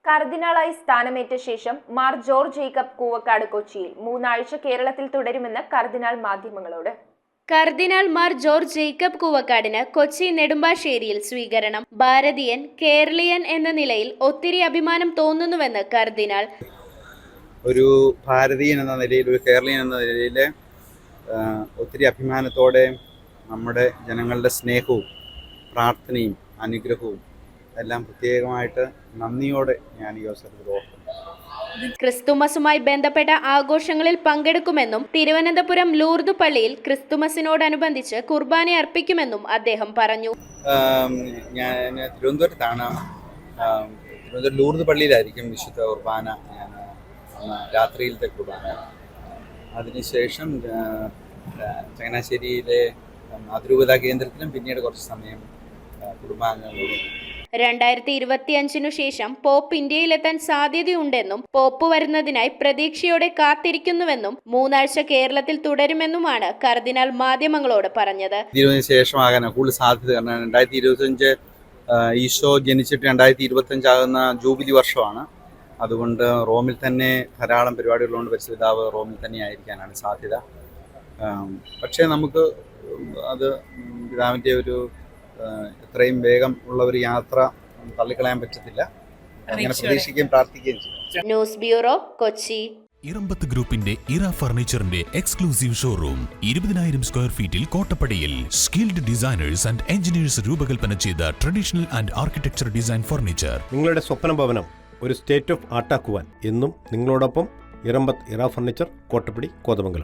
കർദിനാളായി സ്ഥാനമേറ്റ ശേഷം Mar George Jacob Koovakad കൊച്ചിയിൽ 3 ആഴ്ച കേരളത്തിൽ തുടരുമെന്ന് കർദിനാൾ മാധ്യമങ്ങളോട്. കർദിനാൾ മാർ ജോർജ് ജേക്കബ് കൂവക്കാടിന് കൊച്ചി നെടുമ്പാശ്ശേരിയിൽ സ്വീകരണം. ഭാരതീയൻ, കേരളീയൻ എന്ന നിലയിൽ ഒത്തിരി അഭിമാനം തോന്നുന്നുവെന്ന് കർദിനാൾ. ഒരു ഭാരതീയൻ എന്ന നിലയിൽ, ഒരു കേരളീയൻ എന്ന നിലയിൽ ഒത്തിരി അഭിമാനത്തോടെ നമ്മുടെ ജനങ്ങളുടെ സ്നേഹവും പ്രാർത്ഥനയും അനുഗ്രഹവും എല്ലാം പ്രത്യേകമായിട്ട് നന്ദിയോടെ ഞാൻ ഈ അവസരത്തിൽ ഓർക്കുന്നു. ക്രിസ്തുമസുമായി ബന്ധപ്പെട്ട ആഘോഷങ്ങളിൽ പങ്കെടുക്കുമെന്നും തിരുവനന്തപുരം ലൂർദ് പള്ളിയിൽ ക്രിസ്തുമസിനോടനുബന്ധിച്ച് കുർബാന അർപ്പിക്കുമെന്നും അദ്ദേഹം പറഞ്ഞു. ഞാൻ തിരുവനന്തപുരത്താണ്. തിരുവനന്തപുരം ലൂർദ് പള്ളിയിലായിരിക്കും വിശുദ്ധ കുർബാന. ഞാൻ രാത്രിയിലത്തെ കുർബാന. അതിനുശേഷം ചങ്ങനാശ്ശേരിയിലെ അതിരൂപതാ കേന്ദ്രത്തിലും പിന്നീട് കുറച്ച് സമയം കുടുംബാംഗങ്ങളോട്. 2025 ശേഷം പോപ്പ് ഇന്ത്യയിലെത്താൻ സാധ്യതയുണ്ടെന്നും പോപ്പ് വരുന്നതിനായി പ്രതീക്ഷയോടെ കാത്തിരിക്കുന്നുവെന്നും 3 ആഴ്ച കേരളത്തിൽ തുടരുമെന്നുമാണ് കർദിനാൾ മാധ്യമങ്ങളോട് പറഞ്ഞത്. ശേഷമാകാൻ കൂടുതൽ സാധ്യത. കാരണം 2025 ഈശോ ജനിച്ചിട്ട് 2025 ആകുന്ന ജൂബിലി വർഷമാണ്. അതുകൊണ്ട് റോമിൽ തന്നെ ധാരാളം പരിപാടികളുണ്ട്. പരിശുദ്ധ പിതാവ് റോമിൽ തന്നെ ആയിരിക്കാനാണ് സാധ്യത. പക്ഷേ നമുക്ക് അത് പിതാവിൻ്റെ ഒരു എത്രയും വേഗം ഉള്ള ഒരു യാത്ര തള്ളിക്കളയാൻ പറ്റത്തില്ല. അങ്ങനെ പ്രതീക്ഷിക്കുകയും പ്രാർത്ഥിക്കുകയും ചെയ്യും. News bureau, Kochi. ഇറമ്പത്ത് ഗ്രൂപ്പിന്റെ ഇറ ഫർണിച്ചറിന്റെ എക്സ്ക്ലൂസീവ് ഷോറൂം 20,000 സ്ക്വയർ ഫീറ്റിൽ കോട്ടപ്പടിയിൽ. സ്കിൽഡ് ഡിസൈനേഴ്സ് ആൻഡ് എഞ്ചിനീയേഴ്സ് രൂപകൽപ്പന ചെയ്ത traditional and architecture design furniture. നിങ്ങളുടെ സ്വപ്ന ഭവനം ഒരു സ്റ്റേറ്റ് ഓഫ് ആർട്ടാക്കുവാൻ എന്നും നിങ്ങളോടൊപ്പം ഇറമ്പത്ത് ഇറ ഫർണിച്ചർ, കോട്ടപ്പടി, കോതമംഗലം.